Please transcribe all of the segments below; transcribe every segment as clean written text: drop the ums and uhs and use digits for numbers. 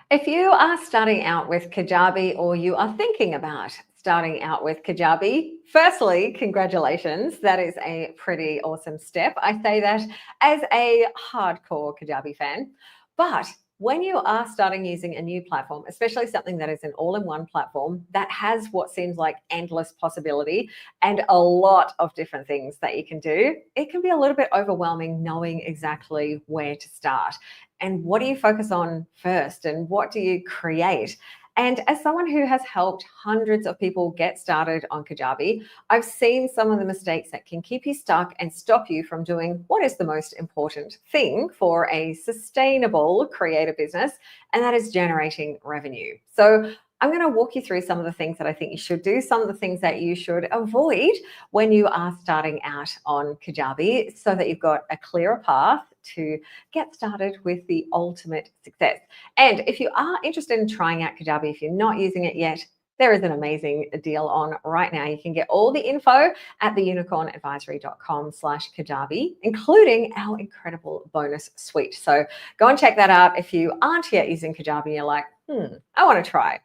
If you are starting out with Kajabi or you are thinking about starting out with Kajabi, firstly, congratulations. That is a pretty awesome step. I say that as a hardcore Kajabi fan. But when you are starting using a new platform, especially something that is an all-in-one platform that has what seems like endless possibility and a lot of different things that you can do, it can be a little bit overwhelming knowing exactly where to start. And what do you focus on first? And what do you create? And as someone who has helped hundreds of people get started on Kajabi, I've seen some of the mistakes that can keep you stuck and stop you from doing what is the most important thing for a sustainable creative business, and that is generating revenue. So I'm going to walk you through some of the things that I think you should do, some of the things that you should avoid when you are starting out on Kajabi, so that you've got a clearer path to get started with the ultimate success. And if you are interested in trying out Kajabi, if you're not using it yet, there is an amazing deal on right now. You can get all the info at theunicornadvisory.com/Kajabi, including our incredible bonus suite. So go and check that out if you aren't yet using Kajabi and you're like, I want to try.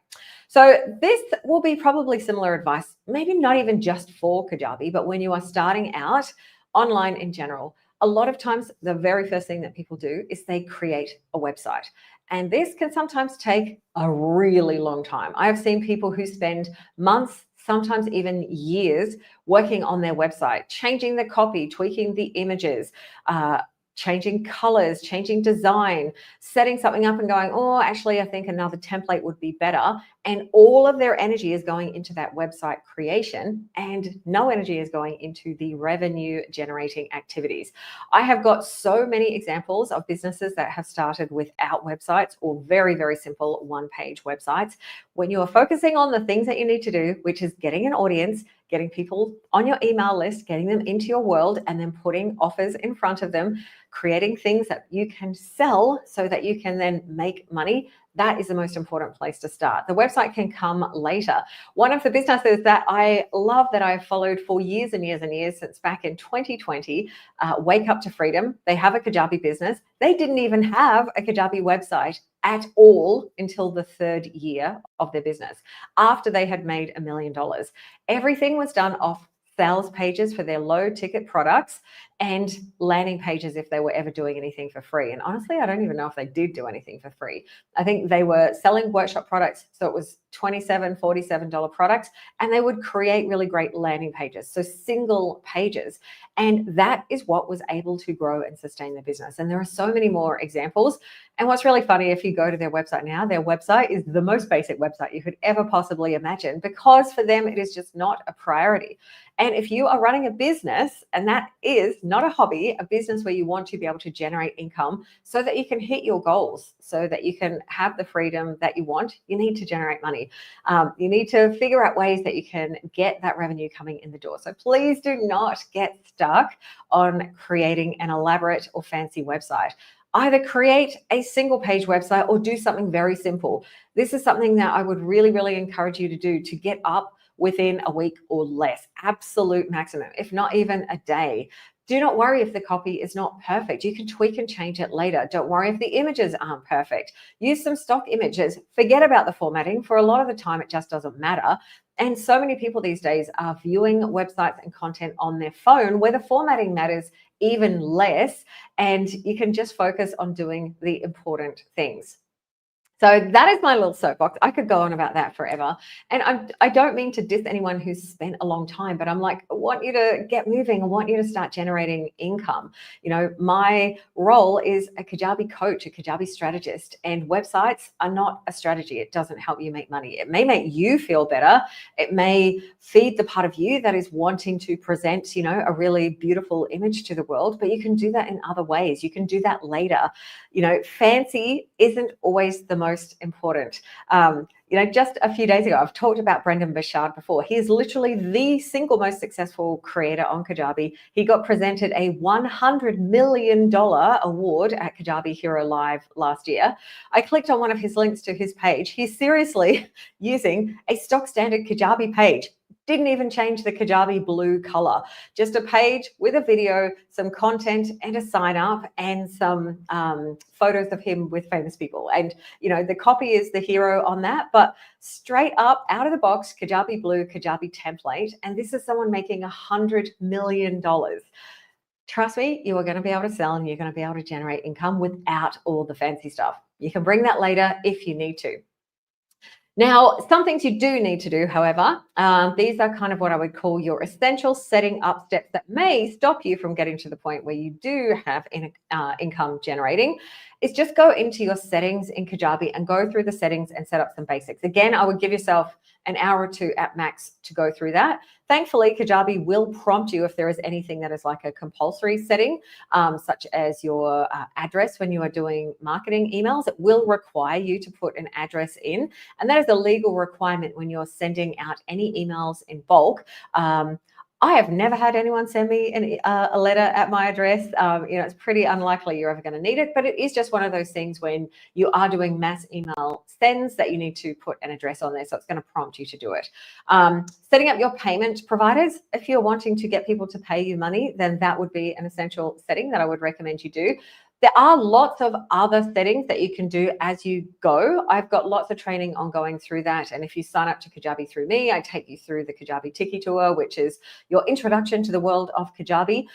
So this will be probably similar advice, maybe not even just for Kajabi, but when you are starting out online in general. A lot of times, the very first thing that people do is they create a website. And this can sometimes take a really long time. I've seen people who spend months, sometimes even years, working on their website, changing the copy, tweaking the images, changing colors, changing design, setting something up and going, oh, actually, I think another template would be better. And all of their energy is going into that website creation, and no energy is going into the revenue generating activities. I have got so many examples of businesses that have started without websites or very, very simple one-page websites. When you are focusing on the things that you need to do, which is getting an audience, getting people on your email list, getting them into your world, and then putting offers in front of them, creating things that you can sell so that you can then make money, that is the most important place to start. The website can come later. One of the businesses that I love, that I've followed for years and years and years, since back in 2020, Wake Up to Freedom, they have a Kajabi business. They didn't even have a Kajabi website at all until the third year of their business, after they had made $1 million. Everything was done off sales pages for their low ticket products and landing pages if they were ever doing anything for free. And honestly, I don't even know if they did do anything for free. I think they were selling workshop products. So it was $27, $47 products, and they would create really great landing pages. So single pages. And that is what was able to grow and sustain their business. And there are so many more examples. And what's really funny, if you go to their website now, their website is the most basic website you could ever possibly imagine, because for them, it is just not a priority. And if you are running a business, and that is not a hobby, a business where you want to be able to generate income so that you can hit your goals, so that you can have the freedom that you want, you need to generate money. You need to figure out ways that you can get that revenue coming in the door. So please do not get stuck on creating an elaborate or fancy website. Either create a single page website or do something very simple. This is something that I would really, really encourage you to do, to get up within a week or less, absolute maximum, if not even a day. Do not worry if the copy is not perfect. You can tweak and change it later. Don't worry if the images aren't perfect. Use some stock images. Forget about the formatting. For a lot of the time, it just doesn't matter. And so many people these days are viewing websites and content on their phone, where the formatting matters even less, and you can just focus on doing the important things. So that is my little soapbox. I could go on about that forever. And I don't mean to diss anyone who's spent a long time, but I'm like, I want you to get moving. I want you to start generating income. You know, my role is a Kajabi coach, a Kajabi strategist, and websites are not a strategy. It doesn't help you make money. It may make you feel better. It may feed the part of you that is wanting to present, you know, a really beautiful image to the world, but you can do that in other ways. You can do that later. You know, fancy isn't always the most important. You know, just a few days ago, I've talked about Brendan Burchard before. He is literally the single most successful creator on Kajabi. He got presented a $100 million award at Kajabi Hero Live last year. I clicked on one of his links to his page. He's seriously using a stock standard Kajabi page. Didn't even change the Kajabi blue color, just a page with a video, some content and a sign up and some photos of him with famous people. And, you know, the copy is the hero on that, but straight up out of the box, Kajabi blue, Kajabi template. And this is someone making $100 million. Trust me, you are going to be able to sell and you're going to be able to generate income without all the fancy stuff. You can bring that later if you need to. Now, some things you do need to do, however, these are kind of what I would call your essential setting up steps that may stop you from getting to the point where you do have income generating. Is just go into your settings in Kajabi and go through the settings and set up some basics. Again, I would give yourself an hour or two at max to go through that. Thankfully, Kajabi will prompt you if there is anything that is like a compulsory setting, such as your address when you are doing marketing emails. It will require you to put an address in, and that is a legal requirement when you're sending out any emails in bulk. I have never had anyone send me a letter at my address. You know, it's pretty unlikely you're ever going to need it, but it is just one of those things when you are doing mass email sends that you need to put an address on there. So it's going to prompt you to do it. Setting up your payment providers. If you're wanting to get people to pay you money, then that would be an essential setting that I would recommend you do. There are lots of other settings that you can do as you go. I've got lots of training on going through that. And if you sign up to Kajabi through me, I take you through the Kajabi Tiki Tour, which is your introduction to the world of Kajabi,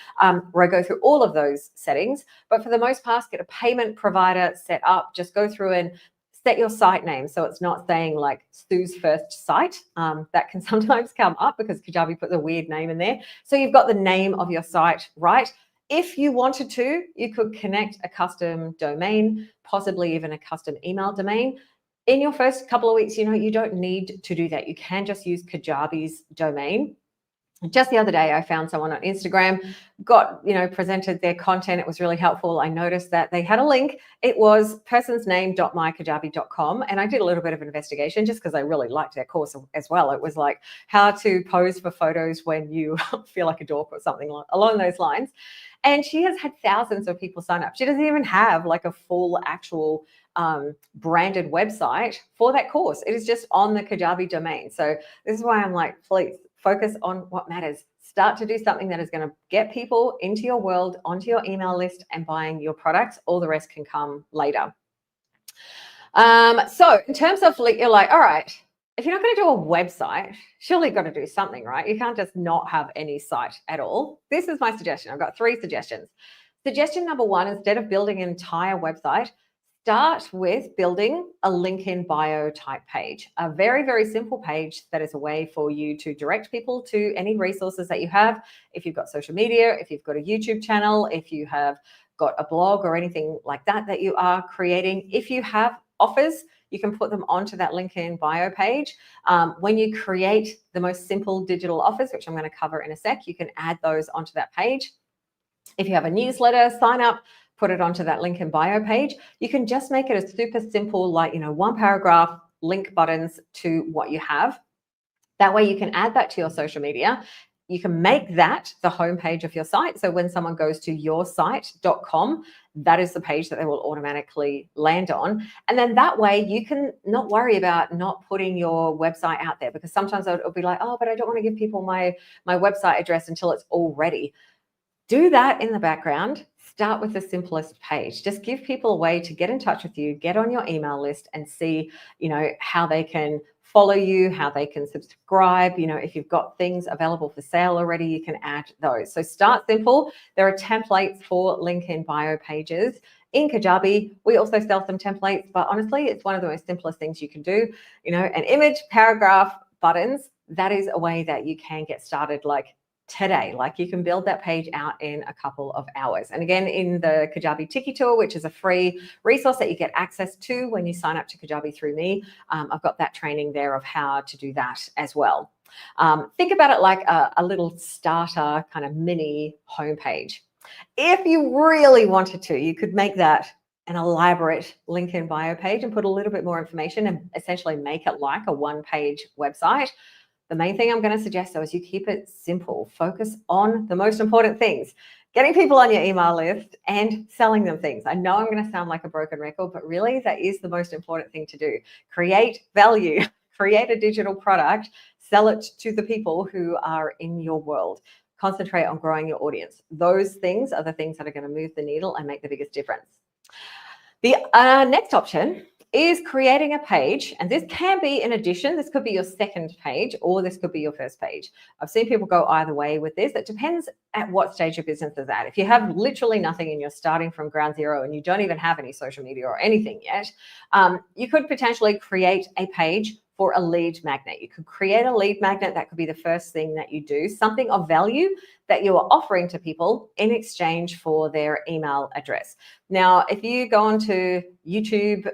where I go through all of those settings. But for the most part, get a payment provider set up. Just go through and set your site name. So it's not saying like Sue's first site. That can sometimes come up because Kajabi puts a weird name in there. So you've got the name of your site right. If you wanted to, you could connect a custom domain, possibly even a custom email domain. In your first couple of weeks, you know, you don't need to do that. You can just use Kajabi's domain. Just the other day, I found someone on Instagram, presented their content. It was really helpful. I noticed that they had a link. It was personsname.mykajabi.com. And I did a little bit of investigation just because I really liked their course as well. It was like how to pose for photos when you feel like a dork or something along those lines. And she has had thousands of people sign up. She doesn't even have like a full actual branded website for that course. It is just on the Kajabi domain. So this is why I'm like, please focus on what matters. Start to do something that is going to get people into your world, onto your email list and buying your products. All the rest can come later. So in terms of, you're like, all right, if you're not going to do a website, surely you've got to do something, right? You can't just not have any site at all. This is my suggestion. I've got 3 suggestions. Suggestion number 1, instead of building an entire website, start with building a link in bio type page, a very, very simple page that is a way for you to direct people to any resources that you have. If you've got social media, if you've got a YouTube channel, if you have got a blog or anything like that that you are creating, if you have offers, you can put them onto that link in bio page. When you create the most simple digital offers, which I'm going to cover in a sec, you can add those onto that page. If you have a newsletter, sign up, put it onto that link in bio page. You can just make it a super simple, like, 1 paragraph, link buttons to what you have. That way you can add that to your social media. You can make that the homepage of your site. So when someone goes to yoursite.com, that is the page that they will automatically land on. And then that way you can not worry about not putting your website out there, because sometimes it'll be like, oh, but I don't want to give people my website address until it's all ready. Do that in the background. Start with the simplest page. Just give people a way to get in touch with you, get on your email list and see, how they can follow you, how they can subscribe. If you've got things available for sale already, you can add those. So start simple. There are templates for link in bio pages. In Kajabi, we also sell some templates, but honestly, it's one of the most simplest things you can do. An image, paragraph, buttons, that is a way that you can get started like today. Like you can build that page out in a couple of hours. And again, in the Kajabi Tiki Tour, which is a free resource that you get access to when you sign up to Kajabi through me, I've got that training there of how to do that as well. Think about it like a little starter kind of mini homepage. If you really wanted to, you could make that an elaborate link in bio page and put a little bit more information and essentially make it like a 1-page website. The main thing I'm going to suggest, though, is you keep it simple. Focus on the most important things. Getting people on your email list and selling them things. I know I'm going to sound like a broken record, but really that is the most important thing to do. Create value, create a digital product, Sell it to the people who are in your world. Concentrate on growing your audience. Those things are the things that are going to move the needle and make the biggest difference. The next option is creating a page, and this can be in addition. This could be your second page, or this could be your first page. I've seen people go either way with this. It depends at what stage your business is at. If you have literally nothing and you're starting from ground zero and you don't even have any social media or anything yet, you could potentially create a page for a lead magnet. You could create a lead magnet. That could be the first thing that you do, something of value that you are offering to people in exchange for their email address. Now, if you go onto YouTube,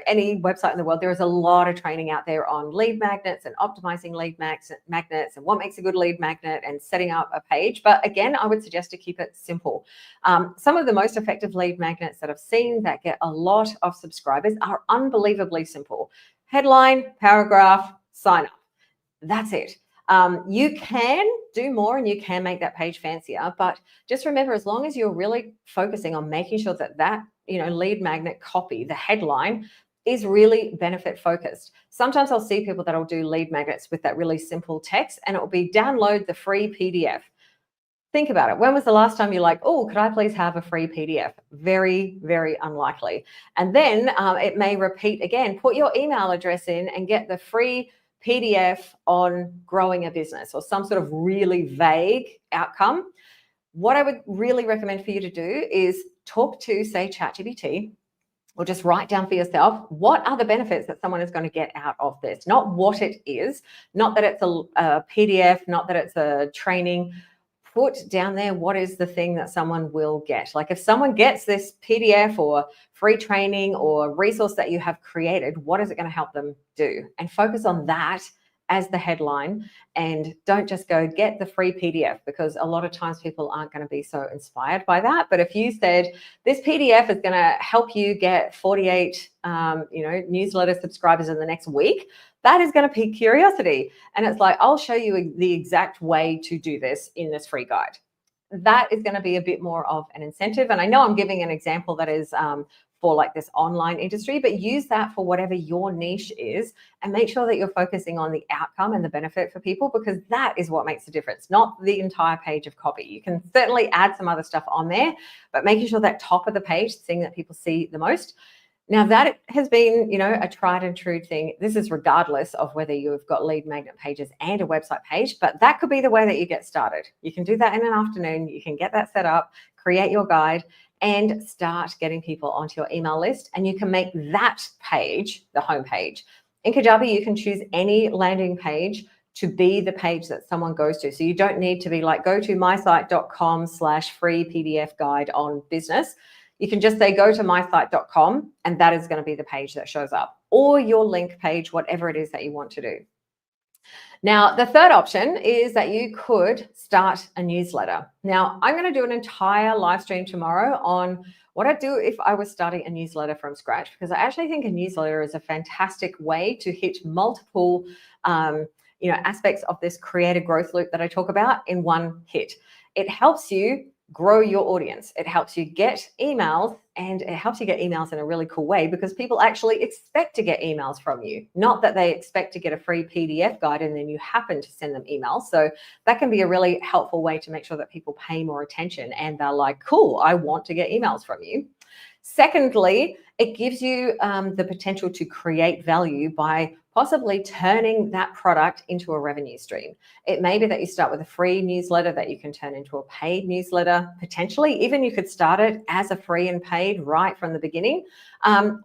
any website in the world, there is a lot of training out there on lead magnets and optimizing lead magnets and what makes a good lead magnet and setting up a page. But again, I would suggest to keep it simple. Some of the most effective lead magnets that I've seen that get a lot of subscribers are unbelievably simple. Headline, paragraph, sign up. That's it. You can do more and you can make that page fancier, but just remember, as long as you're really focusing on making sure that lead magnet copy, the headline, is really benefit focused. Sometimes I'll see people that'll do lead magnets with that really simple text, and it will be download the free PDF. Think about it. When was the last time you're like, oh, could I please have a free PDF? Very, very unlikely. And then it may repeat again, put your email address in and get the free PDF on growing a business, or some sort of really vague outcome. What I would really recommend for you to do is talk to, say, ChatGPT, or just write down for yourself, what are the benefits that someone is going to get out of this? Not what it is, not that it's a PDF, not that it's a training. Put down there, what is the thing that someone will get? Like if someone gets this PDF or free training or resource that you have created, what is it going to help them do? And focus on that as the headline, and don't just go get the free PDF, because a lot of times people aren't going to be so inspired by that. But if you said this PDF is going to help you get 48 newsletter subscribers in the next week, that is going to pique curiosity. And it's like, I'll show you the exact way to do this in this free guide. That is going to be a bit more of an incentive. And I know I'm giving an example that is for like this online industry, but use that for whatever your niche is, and make sure that you're focusing on the outcome and the benefit for people, because that is what makes a difference, not the entire page of copy. You can certainly add some other stuff on there, but making sure that top of the page, thing that people see the most. Now that has been, a tried and true thing. This is regardless of whether you've got lead magnet pages and a website page, but that could be the way that you get started. You can do that in an afternoon. You can get that set up, create your guide, and start getting people onto your email list. And you can make that page the home page. In Kajabi, you can choose any landing page to be the page that someone goes to. So you don't need to be like, go to mysite.com/free PDF guide on business. You can just say, go to mysite.com, and that is going to be the page that shows up, or your link page, whatever it is that you want to do. Now, the third option is that you could start a newsletter. Now, I'm going to do an entire live stream tomorrow on what I'd do if I was starting a newsletter from scratch, because I actually think a newsletter is a fantastic way to hit multiple aspects of this creative growth loop that I talk about in one hit. It helps you grow your audience. It helps you get emails, and it helps you get emails in a really cool way, because people actually expect to get emails from you, not that they expect to get a free PDF guide and then you happen to send them emails. So that can be a really helpful way to make sure that people pay more attention and they're like, cool, I want to get emails from you. Secondly, it gives you the potential to create value by possibly turning that product into a revenue stream. It may be that you start with a free newsletter that you can turn into a paid newsletter. Potentially, even you could start it as a free and paid right from the beginning,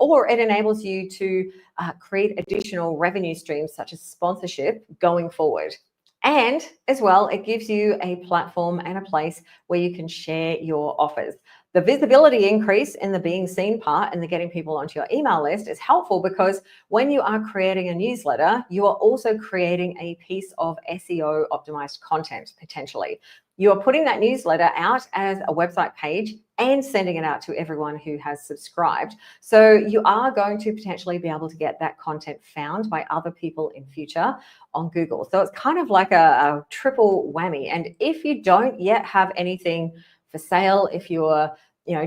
or it enables you to create additional revenue streams such as sponsorship going forward. And as well, it gives you a platform and a place where you can share your offers. The visibility increase in the being seen part and the getting people onto your email list is helpful, because when you are creating a newsletter, you are also creating a piece of SEO optimized content potentially. You are putting that newsletter out as a website page and sending it out to everyone who has subscribed. So you are going to potentially be able to get that content found by other people in future on Google. So it's kind of like a triple whammy. And if you don't yet have anything for sale, if you're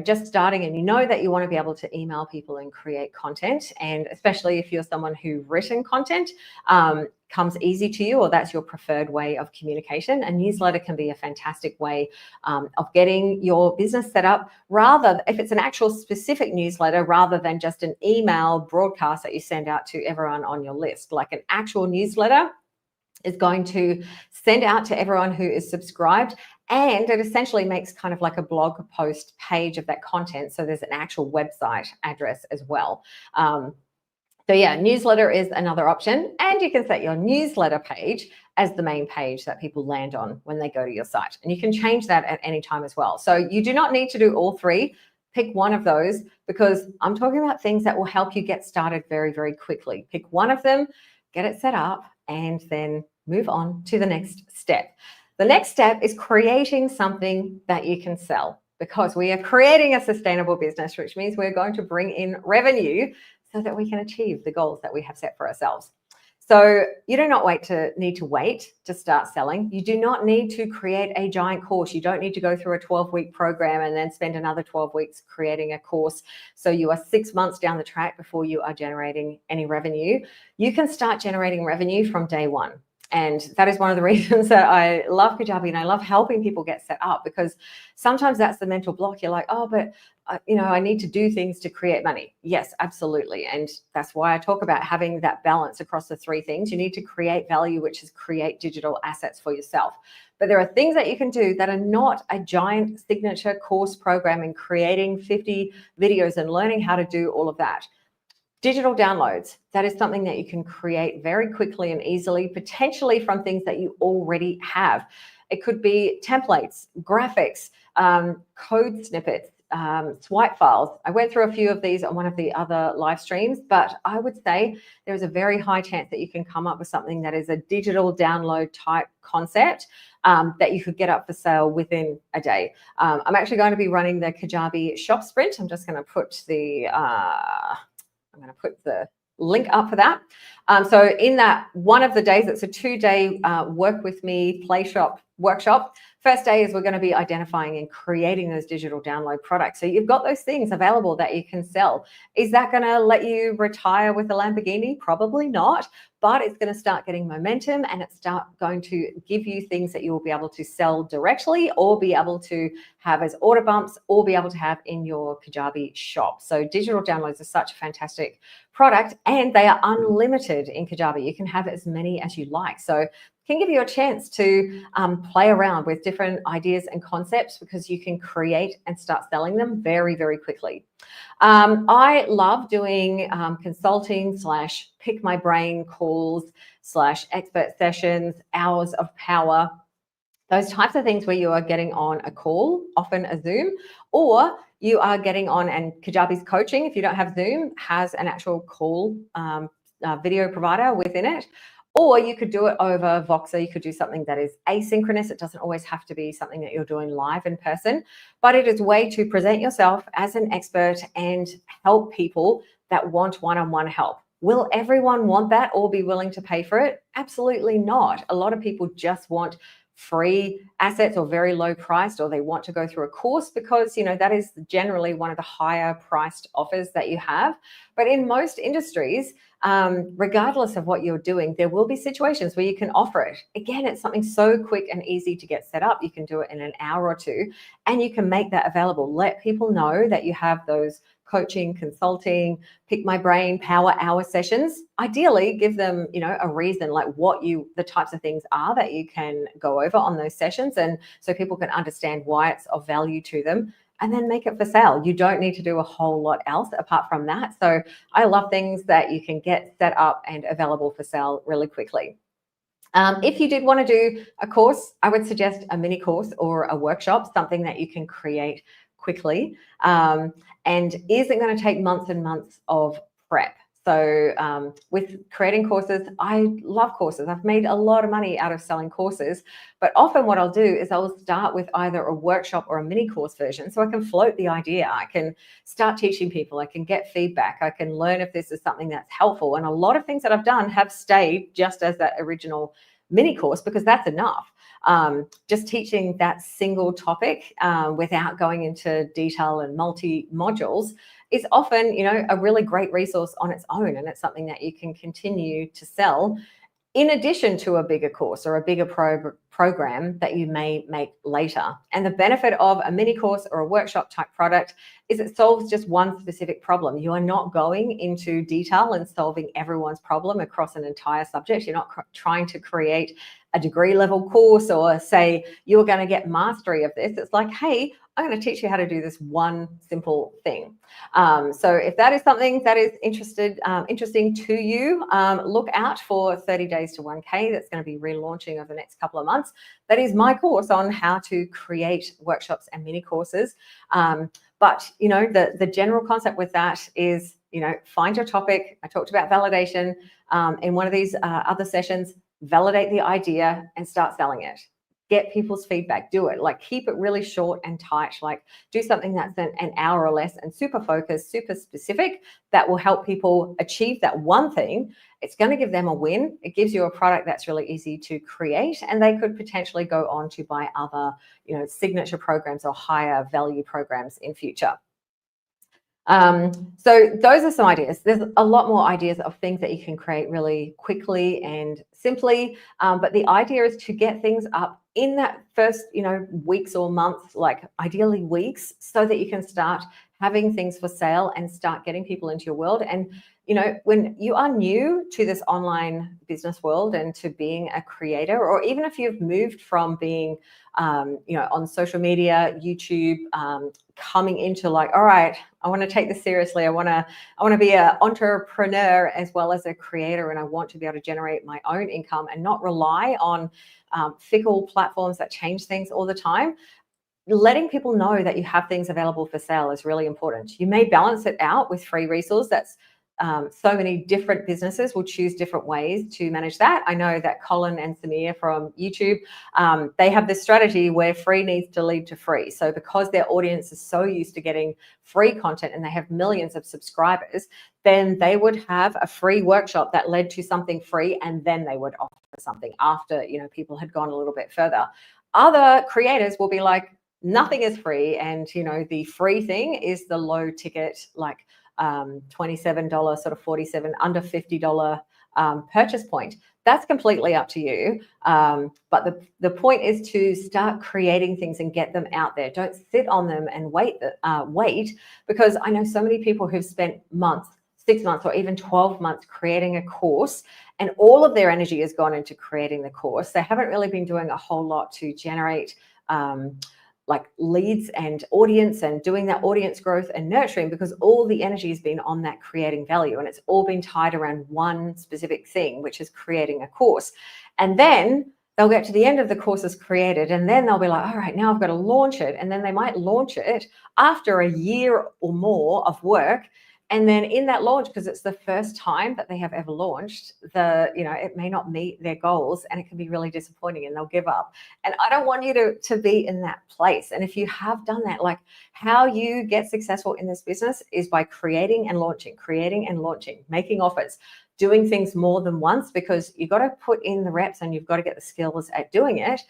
just starting and you know that you want to be able to email people and create content, and especially if you're someone who written content comes easy to you, or that's your preferred way of communication, a newsletter can be a fantastic way of getting your business set up, if it's an actual specific newsletter rather than just an email broadcast that you send out to everyone on your list. Like an actual newsletter is going to send out to everyone who is subscribed, and it essentially makes kind of like a blog post page of that content. So there's an actual website address as well. So yeah, newsletter is another option, and you can set your newsletter page as the main page that people land on when they go to your site. And you can change that at any time as well. So you do not need to do all three. Pick one of those, because I'm talking about things that will help you get started very, very quickly. Pick one of them, get it set up, and then move on to the next step. The next step is creating something that you can sell, because we are creating a sustainable business, which means we're going to bring in revenue so that we can achieve the goals that we have set for ourselves. So you do not need to wait to start selling. You do not need to create a giant course. You don't need to go through a 12-week program and then spend another 12 weeks creating a course. So you are 6 months down the track before you are generating any revenue. You can start generating revenue from day one. And that is one of the reasons that I love Kajabi and I love helping people get set up, because sometimes that's the mental block. You're like, oh, but I need to do things to create money. Yes, absolutely. And that's why I talk about having that balance across the three things. You need to create value, which is create digital assets for yourself. But there are things that you can do that are not a giant signature course program and creating 50 videos and learning how to do all of that. Digital downloads, that is something that you can create very quickly and easily, potentially from things that you already have. It could be templates, graphics, code snippets, swipe files. I went through a few of these on one of the other live streams, but I would say there's a very high chance that you can come up with something that is a digital download type concept that you could get up for sale within a day. I'm actually going to be running the Kajabi shop sprint. I'm just going to put the link up for that. So in that one of the days, it's a 2-day work with me play shop workshop. First day is we're going to be identifying and creating those digital download products. So you've got those things available that you can sell. Is that going to let you retire with a Lamborghini? Probably not, but it's going to start getting momentum, and it's going to give you things that you will be able to sell directly, or be able to have as order bumps, or be able to have in your Kajabi shop. So digital downloads are such a fantastic product, and they are unlimited in Kajabi. You can have as many as you like. So can give you a chance to play around with different ideas and concepts, because you can create and start selling them very, very quickly. I love doing consulting / pick my brain calls / expert sessions, hours of power, those types of things where you are getting on a call, often a Zoom, or you are getting on, and Kajabi's coaching, if you don't have Zoom, has an actual call video provider within it. Or you could do it over Voxer. You could do something that is asynchronous. It doesn't always have to be something that you're doing live in person, but it is a way to present yourself as an expert and help people that want one-on-one help. Will everyone want that or be willing to pay for it? Absolutely not. A lot of people just want free assets, or very low priced, or they want to go through a course because that is generally one of the higher priced offers that you have. But in most industries, regardless of what you're doing, there will be situations where you can offer it. Again, it's something so quick and easy to get set up. You can do it in an hour or two, and you can make that available. Let people know that you have those coaching, consulting, pick my brain, power hour sessions. Ideally, give them, a reason, like what the types of things are that you can go over on those sessions, and so people can understand why it's of value to them, and then make it for sale. You don't need to do a whole lot else apart from that. So I love things that you can get set up and available for sale really quickly. If you did want to do a course, I would suggest a mini course or a workshop, something that you can create quickly and isn't going to take months and months of prep. So with creating courses, I love courses. I've made a lot of money out of selling courses, but often what I'll do is I'll start with either a workshop or a mini course version, so I can float the idea. I can start teaching people. I can get feedback. I can learn if this is something that's helpful. And a lot of things that I've done have stayed just as that original mini course, because that's enough. Just teaching that single topic without going into detail and multi modules is often, a really great resource on its own, and it's something that you can continue to sell in addition to a bigger course or a bigger program that you may make later. And the benefit of a mini course or a workshop type product is it solves just one specific problem. You are not going into detail and solving everyone's problem across an entire subject. You're not trying to create a degree level course or say you're going to get mastery of this. It's like, hey, I'm going to teach you how to do this one simple thing. So if that is something that is interesting to you, look out for 30 Days to 1K. That's going to be relaunching over the next couple of months. That is my course on how to create workshops and mini courses. But the general concept with that is, find your topic. I talked about validation in one of these other sessions. Validate the idea and start selling it. Get people's feedback, do it. Like, keep it really short and tight. Like, do something that's an hour or less and super focused, super specific, that will help people achieve that one thing. It's going to give them a win. It gives you a product that's really easy to create, and they could potentially go on to buy other, signature programs or higher value programs in future. So those are some ideas. There's a lot more ideas of things that you can create really quickly and simply. But the idea is to get things up in that first, weeks or months, like ideally weeks, so that you can start having things for sale and start getting people into your world. And, when you are new to this online business world and to being a creator, or even if you've moved from being, on social media, YouTube, coming into like, all right, I want to take this seriously. I want to be an entrepreneur as well as a creator, and I want to be able to generate my own income and not rely on fickle platforms that change things all the time. Letting people know that you have things available for sale is really important. You may balance it out with free resource. That's so many different businesses will choose different ways to manage that. I know that Colin and Samir from YouTube, they have this strategy where free needs to lead to free. So because their audience is so used to getting free content and they have millions of subscribers, then they would have a free workshop that led to something free, and then they would offer something after, people had gone a little bit further. Other creators will be like, nothing is free, and the free thing is the low ticket, like $27, sort of $47, under $50 purchase point. That's completely up to you. But the point is to start creating things and get them out there. Don't sit on them and wait, because I know so many people who've spent months, 6 months, or even 12 months creating a course, and all of their energy has gone into creating the course. They haven't really been doing a whole lot to generate like leads and audience and doing that audience growth and nurturing, because all the energy has been on that creating value, and it's all been tied around one specific thing, which is creating a course. And then they'll get to the end of the courses created, and then they'll be like, all right, now I've got to launch it. And then they might launch it after a year or more of work. And then in that launch, because it's the first time that they have ever launched, it may not meet their goals, and it can be really disappointing, and they'll give up. And I don't want you to be in that place. And if you have done that, like, how you get successful in this business is by creating and launching, making offers, doing things more than once, because you've got to put in the reps and you've got to get the skills at doing it.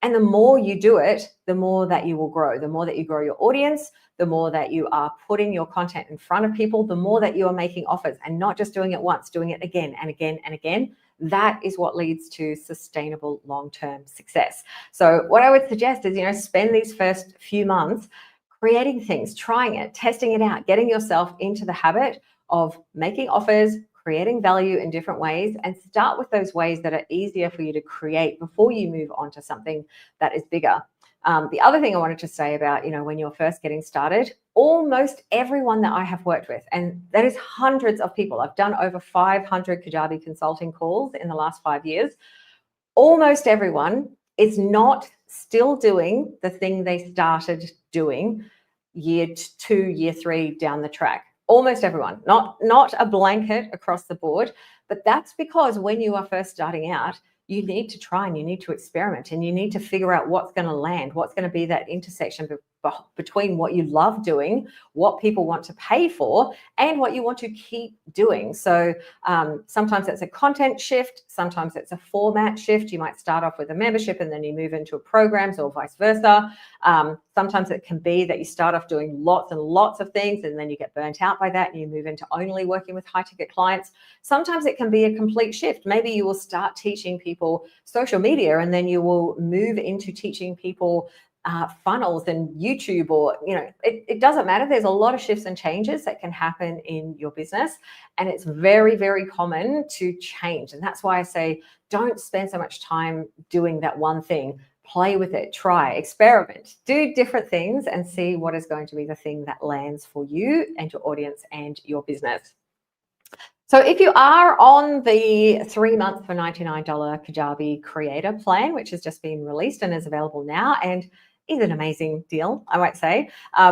And the more you do it, the more that you will grow. The more that you grow your audience, the more that you are putting your content in front of people, the more that you are making offers, and not just doing it once, doing it again and again and again. That is what leads to sustainable long-term success. So what I would suggest is, spend these first few months creating things, trying it, testing it out, getting yourself into the habit of making offers, creating value in different ways, and start with those ways that are easier for you to create before you move on to something that is bigger. The other thing I wanted to say about, when you're first getting started, almost everyone that I have worked with, and that is hundreds of people, I've done over 500 Kajabi consulting calls in the last 5 years. Almost everyone is not still doing the thing they started doing year 2, year 3 down the track. Almost everyone, not a blanket across the board, but that's because when you are first starting out, you need to try and you need to experiment and you need to figure out what's going to land, what's going to be that intersection between what you love doing, what people want to pay for, and what you want to keep doing. So sometimes it's a content shift, sometimes it's a format shift. You might start off with a membership and then you move into programs, or vice versa. Sometimes it can be that you start off doing lots and lots of things and then you get burnt out by that and you move into only working with high ticket clients. Sometimes it can be a complete shift. Maybe you will start teaching people social media and then you will move into teaching people funnels and YouTube, or it doesn't matter. There's a lot of shifts and changes that can happen in your business, and it's very, very common to change. And that's why I say don't spend so much time doing that one thing. Play with it, try, experiment, do different things, and see what is going to be the thing that lands for you and your audience and your business. So if you are on the 3 months for $99 Kajabi creator plan, which has just been released and is available now, and is an amazing deal, I might say.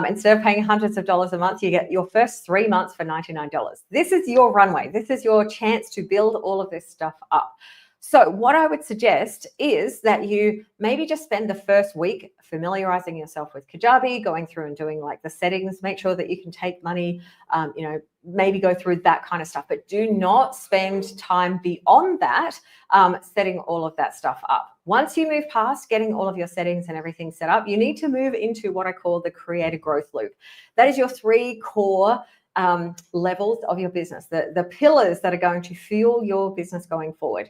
Instead of paying hundreds of dollars a month, you get your first 3 months for $99. This is your runway. This is your chance to build all of this stuff up. So what I would suggest is that you maybe just spend the first week familiarizing yourself with Kajabi, going through and doing like the settings, make sure that you can take money, maybe go through that kind of stuff, but do not spend time beyond that setting all of that stuff up. Once you move past getting all of your settings and everything set up, you need to move into what I call the creator growth loop. That is your 3 core levels of your business, the pillars that are going to fuel your business going forward.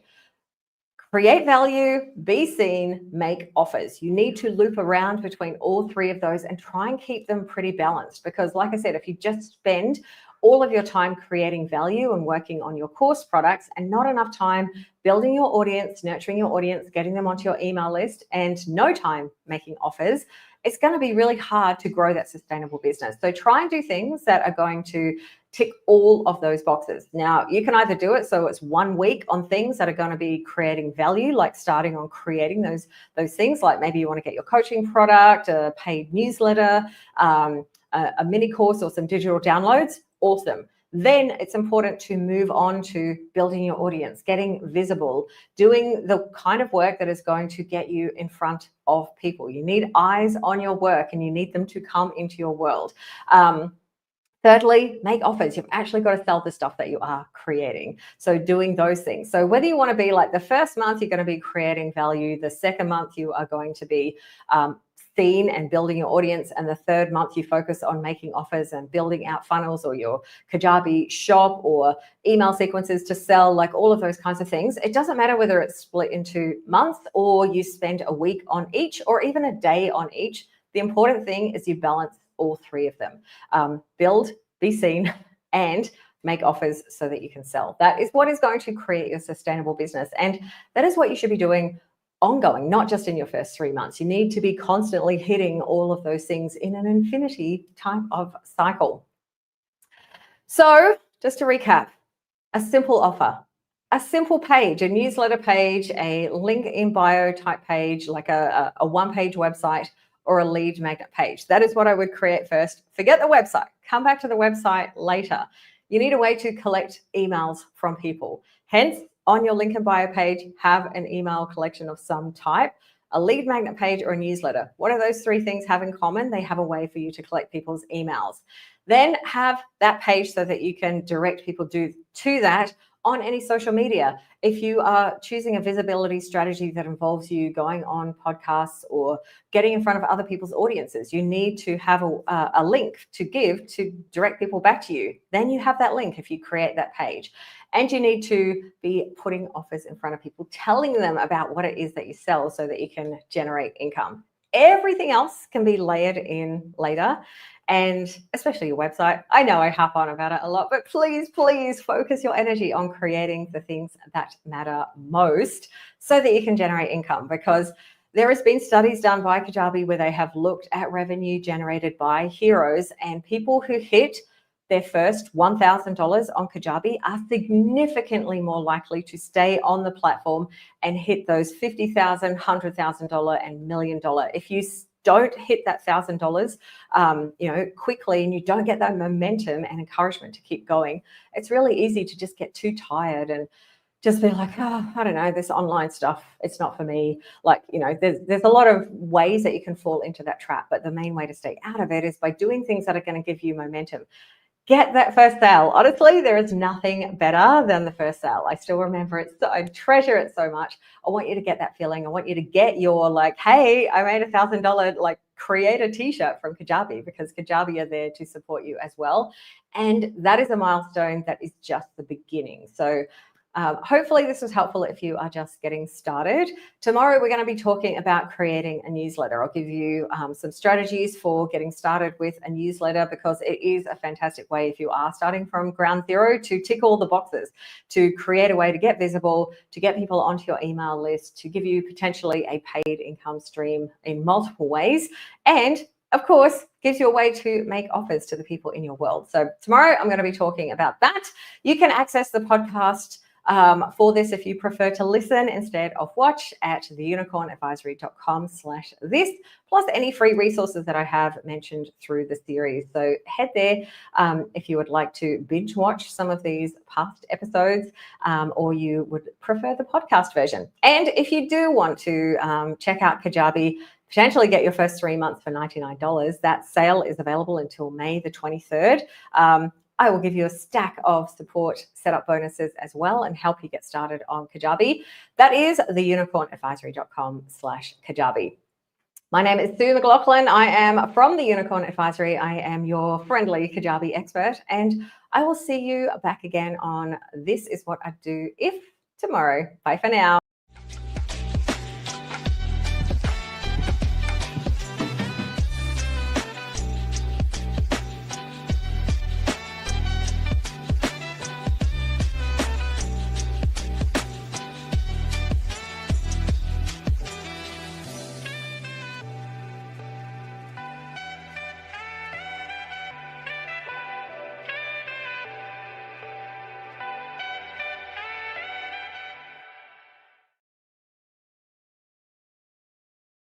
Create value, be seen, make offers. You need to loop around between all 3 of those and try and keep them pretty balanced, because like I said, if you just spend all of your time creating value and working on your course products and not enough time building your audience, nurturing your audience, getting them onto your email list, and no time making offers, it's going to be really hard to grow that sustainable business. So try and do things that are going to tick all of those boxes. Now, you can either do it so it's 1 week on things that are going to be creating value, like starting on creating those things, like maybe you want to get your coaching product, a paid newsletter, a mini course, or some digital downloads. Awesome. Then it's important to move on to building your audience, getting visible, doing the kind of work that is going to get you in front of people. You need eyes on your work and you need them to come into your world. Thirdly, make offers. You've actually got to sell the stuff that you are creating. So doing those things. So whether you want to be like the first month, you're going to be creating value. The second month, you are going to be seen and building your audience. And the third month, you focus on making offers and building out funnels, or your Kajabi shop, or email sequences to sell, like all of those kinds of things. It doesn't matter whether it's split into months or you spend a week on each or even a day on each. The important thing is you balance all 3 of them. Build, be seen, and make offers so that you can sell. That is what is going to create your sustainable business. And that is what you should be doing ongoing, not just in your first 3 months. You need to be constantly hitting all of those things in an infinity type of cycle. So just to recap, a simple offer, a simple page, a newsletter page, a link in bio type page, like a 1-page website, or a lead magnet page. That is what I would create first. Forget the website. Come back to the website later. You need a way to collect emails from people. Hence, on your link in bio page, have an email collection of some type, a lead magnet page, or a newsletter. What do those 3 things have in common? They have a way for you to collect people's emails. Then have that page so that you can direct people to that on any social media. If you are choosing a visibility strategy that involves you going on podcasts or getting in front of other people's audiences, you need to have a link to give to direct people back to you. Then you have that link if you create that page. And you need to be putting offers in front of people, telling them about what it is that you sell so that you can generate income. Everything else can be layered in later, and especially your website. I know I harp on about it a lot, but please, please focus your energy on creating the things that matter most so that you can generate income, because there has been studies done by Kajabi where they have looked at revenue generated by heroes, and people who hit their first $1,000 on Kajabi are significantly more likely to stay on the platform and hit those $50,000, $100,000 and $1 million. If you don't hit that $1,000, quickly, and you don't get that momentum and encouragement to keep going, it's really easy to just get too tired and just be like, oh, I don't know, this online stuff, it's not for me. Like, there's a lot of ways that you can fall into that trap, but the main way to stay out of it is by doing things that are going to give you momentum. Get that first sale. Honestly, there is nothing better than the first sale. I still remember it. So I treasure it so much. I want you to get that feeling. I want you to get your like, hey, I made $1,000, like create a t-shirt from Kajabi, because Kajabi are there to support you as well. And that is a milestone that is just the beginning. So hopefully this was helpful if you are just getting started. Tomorrow we're going to be talking about creating a newsletter. I'll give you some strategies for getting started with a newsletter, because it is a fantastic way if you are starting from ground zero to tick all the boxes, to create a way to get visible, to get people onto your email list, to give you potentially a paid income stream in multiple ways, and of course, gives you a way to make offers to the people in your world. So tomorrow I'm going to be talking about that. You can access the podcast for this if you prefer to listen instead of watch at theunicornadvisory.com/this, plus any free resources that I have mentioned through the series. So head there if you would like to binge watch some of these past episodes, or you would prefer the podcast version. And if you do want to check out Kajabi, potentially get your first 3 months for $99. That sale is available until May the 23rd. I will give you a stack of support setup bonuses as well and help you get started on Kajabi. That is theunicornadvisory.com/Kajabi. My name is Sue McLachlan. I am from the Unicorn Advisory. I am your friendly Kajabi expert, and I will see you back again on This Is What I Do if tomorrow. Bye for now.